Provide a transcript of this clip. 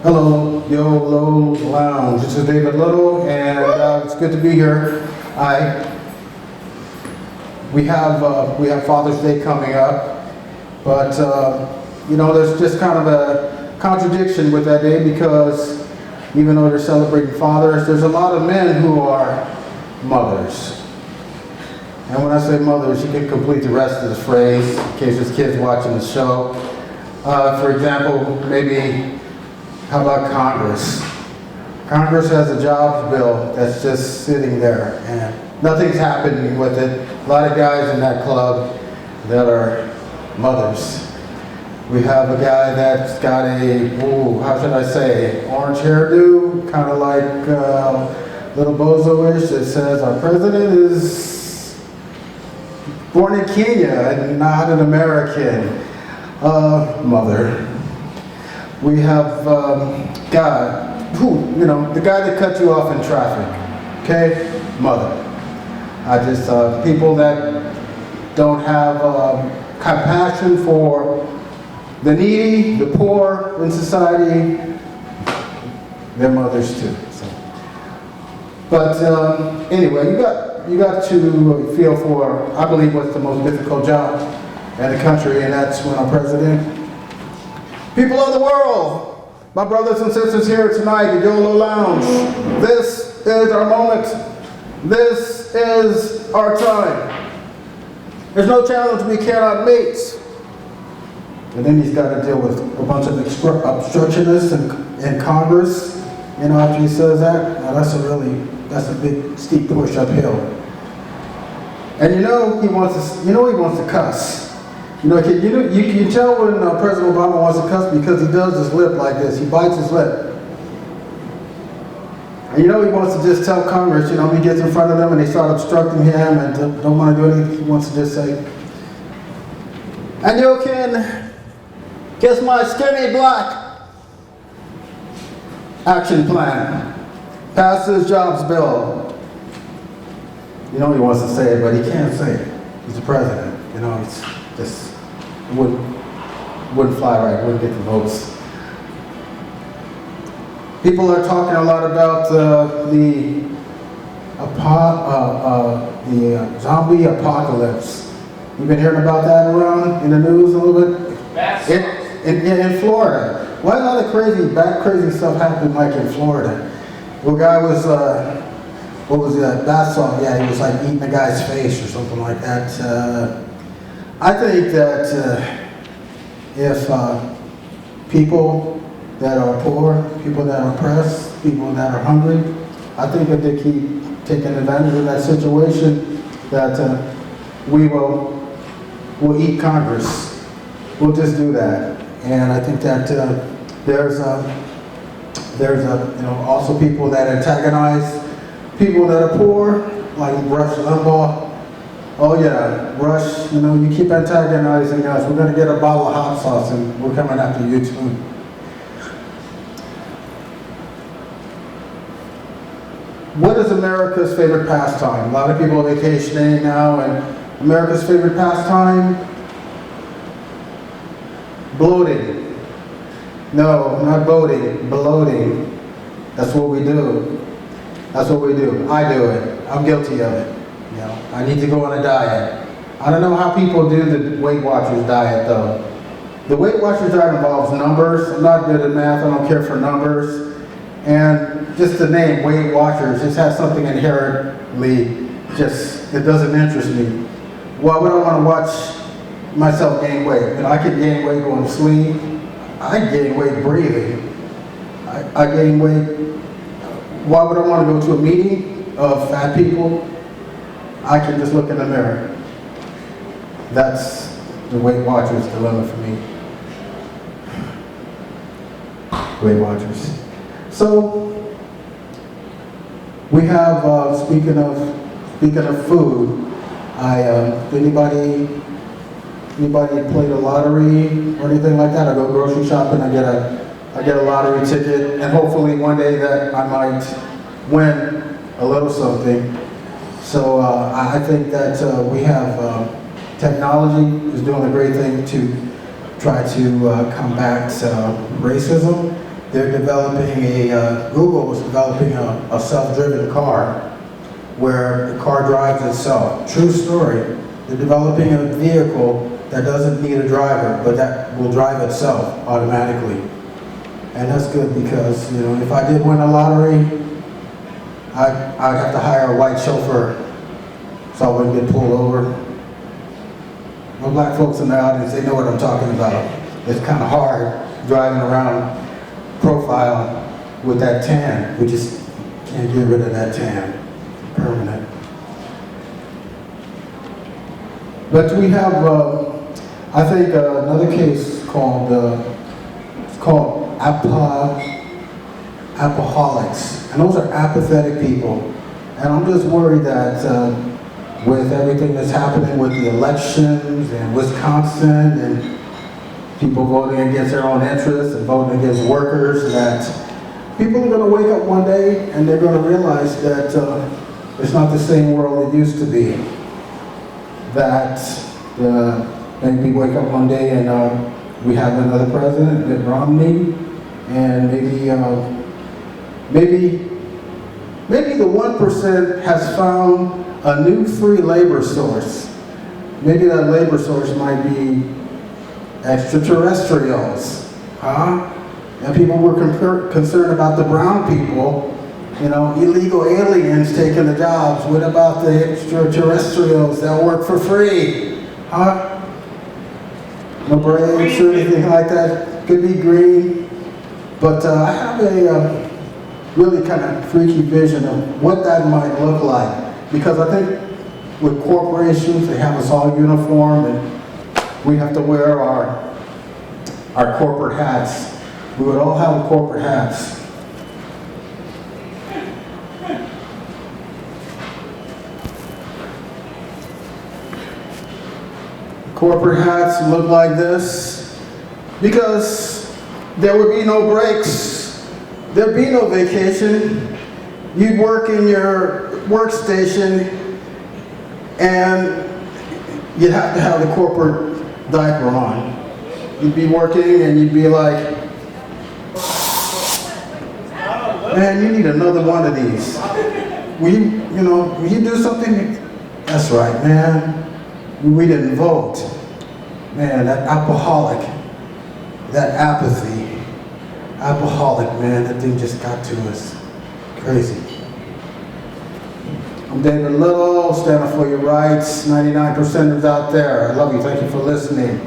Hello, Yolo Lounge. This is David Little, and it's good to be here. We have Father's Day coming up, but there's just kind of a contradiction with that day because even though they're celebrating fathers, there's a lot of men who are mothers. And when I say mothers, you can complete the rest of the phrase in case there's kids watching the show. For example, maybe, how about Congress? Congress has a jobs bill that's just sitting there and nothing's happening with it. A lot of guys in that club that are mothers. We have a guy that's got a, how should I say, orange hairdo, kind of like little bozo-ish that says our president is born in Kenya and not an American. Mother. We have the guy that cut you off in traffic, okay? Mother. People that don't have compassion for the needy, the poor in society, they're mothers too. So. But anyway, you got to feel for, I believe, what's the most difficult job in the country, and that's when our president. People of the world, my brothers and sisters here tonight at Yolo Lounge, this is our moment. This is our time. There's no challenge we cannot meet. And then he's got to deal with a bunch of obstructionists in Congress. After he says that, now that's a big steep push uphill. And he wants to cuss. You can tell when President Obama wants to cuss because he does his lip like this. He bites his lip. And he wants to just tell Congress, he gets in front of them and they start obstructing him and don't want to do anything. He wants to just say, and you can kiss my skinny black action plan. Pass this jobs bill. He wants to say it, but he can't say it. He's the president. It's just wouldn't fly right, wouldn't get the votes. People are talking a lot about the zombie apocalypse. You've been hearing about that around in the news a little bit? In Florida. Why is all the crazy stuff happening like in Florida? The guy was, what was that? Bath salt, yeah, he was like eating a guy's face or something like that. I think that if people that are poor, people that are oppressed, people that are hungry, I think if they keep taking advantage of that situation, that we'll eat Congress. We'll just do that. And I think that there's also people that antagonize people that are poor, like Rush Limbaugh. Oh yeah, Rush, you keep antagonizing us. We're going to get a bottle of hot sauce and we're coming after you too. What is America's favorite pastime? A lot of people are vacationing now, and America's favorite pastime? Bloating. No, not boating, bloating. That's what we do. That's what we do. I do it. I'm guilty of it. I need to go on a diet. I don't know how people do the Weight Watchers diet though. The Weight Watchers diet involves numbers. I'm not good at math. I don't care for numbers. And just the name Weight Watchers just has something inherently it doesn't interest me. Why would I want to watch myself gain weight? I could gain weight going to sleep. I gain weight breathing. I gain weight. Why would I want to go to a meeting of fat people? I can just look in the mirror. That's the Weight Watchers dilemma for me. Weight Watchers. So we have speaking of food. Anybody play the lottery or anything like that? I go grocery shopping. I get a lottery ticket, and hopefully one day that I might win a little something. So I think that we have technology is doing a great thing to try to combat racism they're developing Google was developing a self-driven car where the car drives itself. True story. They're developing a vehicle that doesn't need a driver, but that will drive itself automatically. And that's good because, you know, if I did win a lottery, I'd have to hire a white chauffeur so I wouldn't get pulled over. No black folks in the audience, they know what I'm talking about. It's kind of hard driving around profile with that tan. We just can't get rid of that tan. Permanent. But we have, I think, another case called, it's called Apoholics. And those are apathetic people. And I'm just worried that with everything that's happening with the elections and Wisconsin and people voting against their own interests and voting against workers, that people are going to wake up one day and they're going to realize that it's not the same world it used to be. That maybe we wake up one day and we have another president, Mitt Romney, and maybe the 1% has found a new free labor source. Maybe that labor source might be extraterrestrials, huh? And people were concerned about the brown people, you know, illegal aliens taking the jobs. What about the extraterrestrials that work for free, huh? No braids or anything like that. Could be green. But I have a really kind of freaky vision of what that might look like. Because I think with corporations, they have us all uniform and we have to wear our corporate hats. We would all have corporate hats. Corporate hats look like this because there would be no breaks. There'd be no vacation. You'd work in your workstation and you'd have to have the corporate diaper on. You'd be working and you'd be like, man, you need another one of these. Will you do something? That's right, man. We didn't vote. Man, that alcoholic, that apathy, alcoholic, man, that thing just got to us. Crazy. I'm David Little, standing for your rights, 99%ers out there. I love you, thank you for listening.